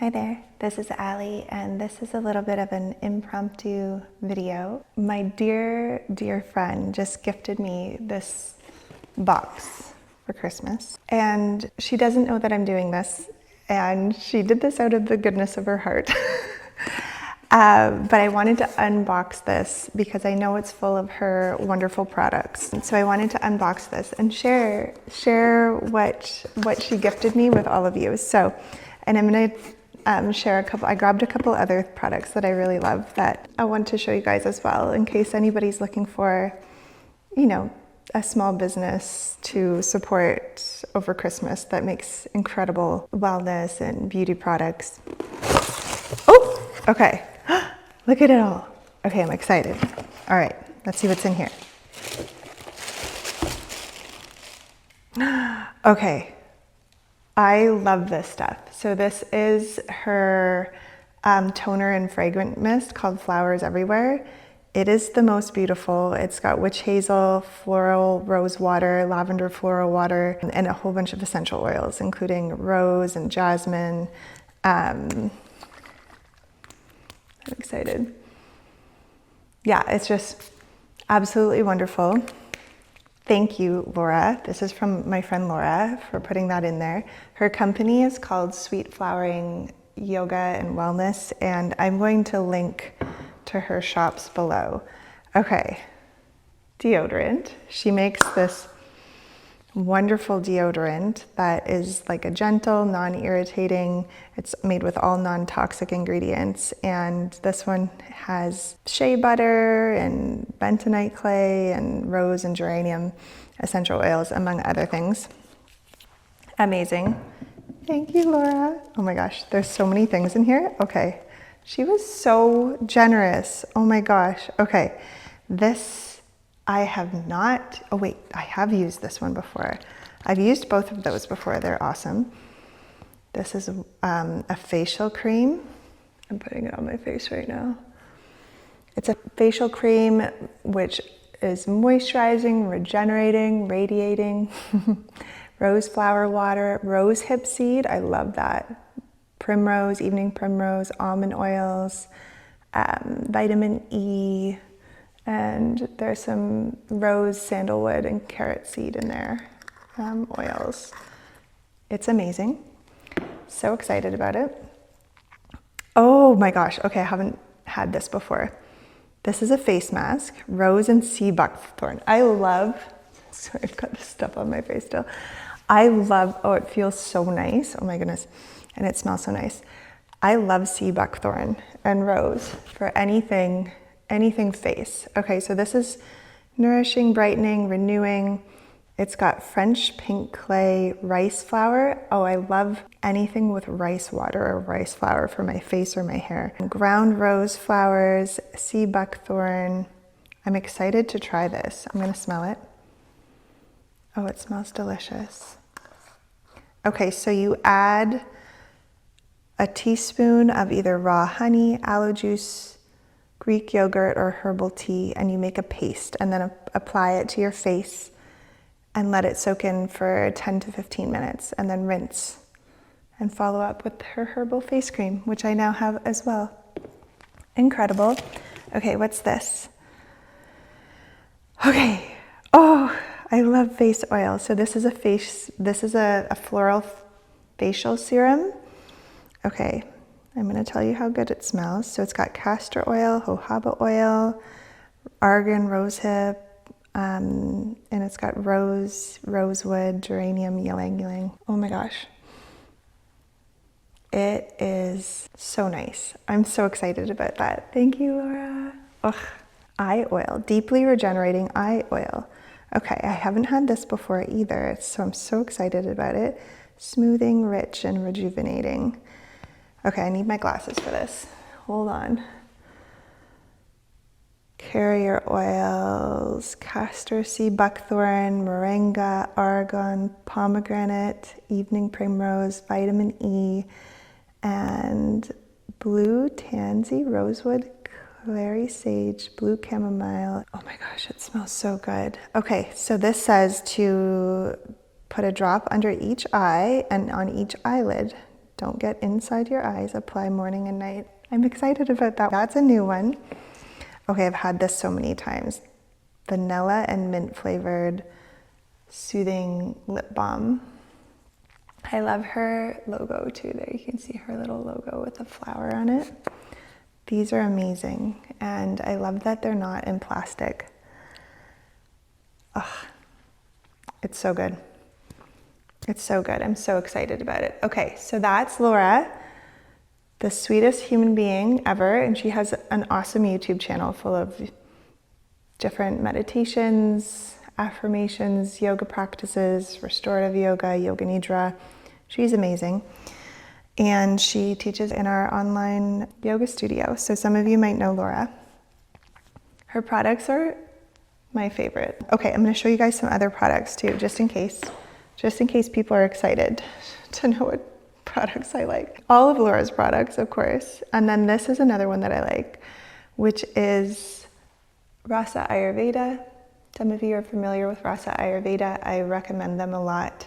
Hi there, this is Ali, and this is a little bit of an impromptu video. My dear friend just gifted me this box for Christmas, and she doesn't know that I'm doing this, and she did this out of the goodness of her heart. But I wanted to unbox this because I know it's full of her wonderful products. And so I wanted to unbox this and share what she gifted me with all of you. So, and I'm gonna share I grabbed a couple other products that I really love that I want to show you guys as well, in case anybody's looking for, you know, a small business to support over Christmas that makes incredible wellness and beauty products. Oh, okay. Look at it all. Okay, I'm excited. All right, let's see what's in here. Okay, I love this stuff. So this is her toner and fragrance mist called Flowers Everywhere. It is the most beautiful. It's got witch hazel, floral rose water, lavender floral water, and a whole bunch of essential oils, including rose and jasmine. I'm excited. Yeah, it's just absolutely wonderful. Thank you, Laura. This is from my friend Laura for putting that in there. Her company is called Sweet Flowering Yoga and Wellness, and I'm going to link to her shops below. Okay, deodorant. She makes this wonderful deodorant that is like a gentle, non-irritating. It's made with all non-toxic ingredients, and this one has shea butter and bentonite clay and rose and geranium essential oils, among other things. Amazing. Thank you, Laura. Oh my gosh, there's so many things in here. Okay, she was so generous. Oh my gosh. Okay, this I have not, oh wait, I have used this one before. I've used both of those before, they're awesome. This is a facial cream. I'm putting it on my face right now. It's a facial cream which is moisturizing, regenerating, radiating. Rose flower water, rose hip seed, I love that. Primrose, evening primrose, almond oils, vitamin E, and there's some rose, sandalwood, and carrot seed in there, oils. It's amazing. So excited about it. Oh my gosh, okay, I haven't had this before. This is a face mask, rose and sea buckthorn. I love, sorry, I've got this stuff on my face still. I love, oh, it feels so nice. Oh my goodness, and it smells so nice. I love sea buckthorn and rose for anything face. Okay, so this is nourishing, brightening, renewing. It's got French pink clay rice flour. Oh, I love anything with rice water or rice flour for my face or my hair. Ground rose flowers, sea buckthorn. I'm excited to try this. I'm gonna smell it. Oh, it smells delicious. Okay, so you add a teaspoon of either raw honey, aloe juice, Greek yogurt, or herbal tea, and you make a paste and then apply it to your face and let it soak in for 10 to 15 minutes and then rinse and follow up with her herbal face cream, which I now have as well. Incredible. Okay, what's this? Okay, oh, I love face oil. So this is a floral facial serum. Okay. I'm going to tell you how good it smells. So it's got castor oil, jojoba oil, argan rosehip, and it's got rose, rosewood, geranium, ylang ylang. Oh my gosh. It is so nice. I'm so excited about that. Thank you, Laura. Ugh. Eye oil, deeply regenerating eye oil. Okay, I haven't had this before either, so I'm so excited about it. Smoothing, rich, and rejuvenating. Okay, I need my glasses for this. Hold on. Carrier oils, castor, sea buckthorn, moringa, argan, pomegranate, evening primrose, vitamin E, and blue tansy, rosewood, clary sage, blue chamomile. Oh my gosh, it smells so good. Okay, so this says to put a drop under each eye and on each eyelid don't get inside your eyes, apply morning and night. I'm excited about that. That's a new one. Okay, I've had this so many times. Vanilla and mint flavored soothing lip balm. I love her logo too. There you can see her little logo with a flower on it. These are amazing, and I love that they're not in plastic. Oh, it's so good. It's so good. I'm so excited about it. Okay, so that's Laura, the sweetest human being ever, and she has an awesome YouTube channel full of different meditations, affirmations, yoga practices, restorative yoga, yoga nidra. She's amazing. And she teaches in our online yoga studio. So some of you might know Laura. Her products are my favorite. Okay, I'm gonna show you guys some other products too, just in case people are excited to know what products I like. All of Laura's products, of course. And then this is another one that I like, which is Rasa Ayurveda. Some of you are familiar with Rasa Ayurveda. I recommend them a lot.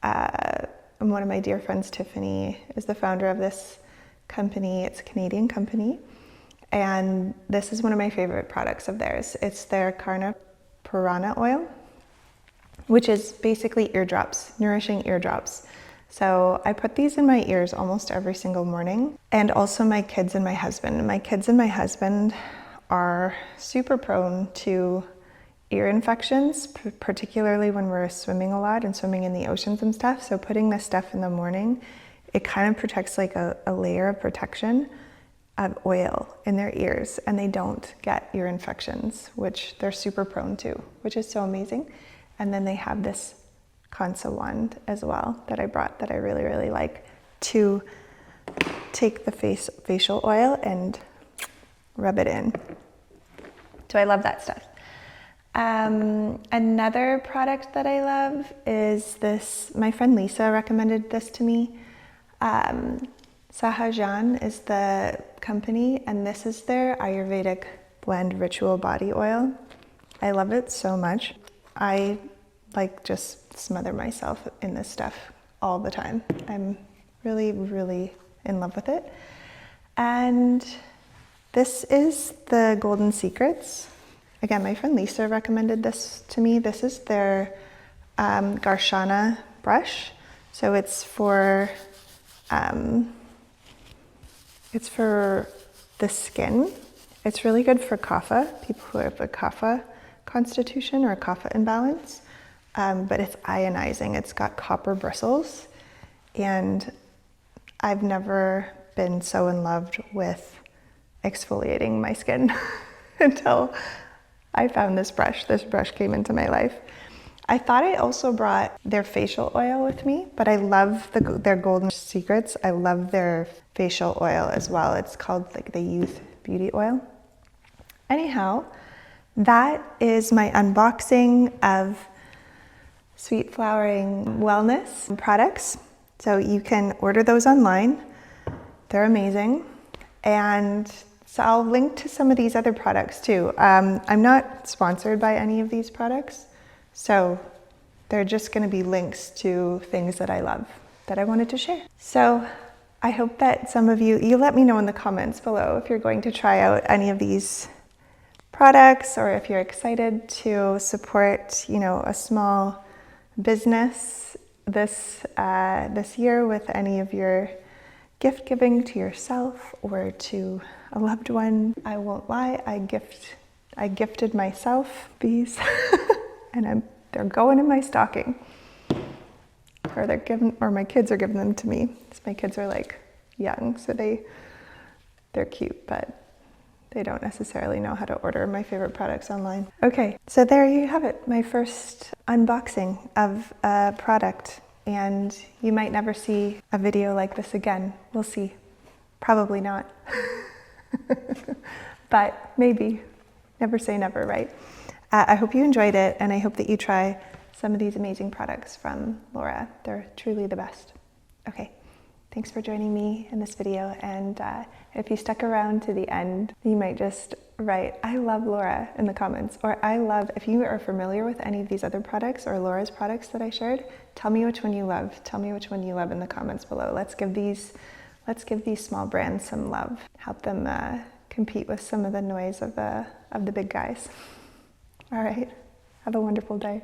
And one of my dear friends, Tiffany, is the founder of this company. It's a Canadian company. And this is one of my favorite products of theirs. It's their Karna Purana oil, which is basically eardrops, nourishing eardrops. So I put these in my ears almost every single morning. And also my kids and my husband. My kids and my husband are super prone to ear infections, particularly when we're swimming a lot and swimming in the oceans and stuff. So putting this stuff in the morning, it kind of protects like a layer of protection of oil in their ears, and they don't get ear infections, which they're super prone to, which is so amazing. And then they have this Kansa wand as well that I brought that I really, really like to take the facial oil and rub it in. So I love that stuff. Another product that I love is this. My friend Lisa recommended this to me. Sahajan is the company, and this is their Ayurvedic blend ritual body oil. I love it so much. I like just smother myself in this stuff all the time. I'm really, really in love with it. And this is the Golden Secrets. Again, my friend Lisa recommended this to me. This is their Garshana brush. So it's for the skin. It's really good for kapha, people who have a kapha constitution or a kapha imbalance. But it's ionizing. It's got copper bristles. And I've never been so in love with exfoliating my skin until I found this brush. This brush came into my life. I thought I also brought their facial oil with me, but I love their Golden Secrets. I love their facial oil as well. It's called like the Youth Beauty Oil. Anyhow, that is my unboxing of Sweet Flowering Wellness products. So you can order those online. They're amazing. And so I'll link to some of these other products too. I'm not sponsored by any of these products, so they're just going to be links to things that I love that I wanted to share. So I hope that some of you let me know in the comments below if you're going to try out any of these products, or if you're excited to support, a small business this year with any of your gift giving to yourself or to a loved one. I won't lie, I gifted myself these and they're going in my stocking. Or my kids are giving them to me. My kids are like young, so they're cute, but they don't necessarily know how to order my favorite products online. Okay, so there you have it, my first unboxing of a product. And you might never see a video like this again. We'll see. Probably not. But maybe. Never say never, right? I hope you enjoyed it, and I hope that you try some of these amazing products from Laura. They're truly the best. Okay, thanks for joining me in this video, and if you stuck around to the end, you might just write, I love Laura in the comments, or I love, if you are familiar with any of these other products or Laura's products that I shared, tell me which one you love. Tell me which one you love in the comments below. Let's give these small brands some love. Help them compete with some of the noise of the big guys. All right, have a wonderful day.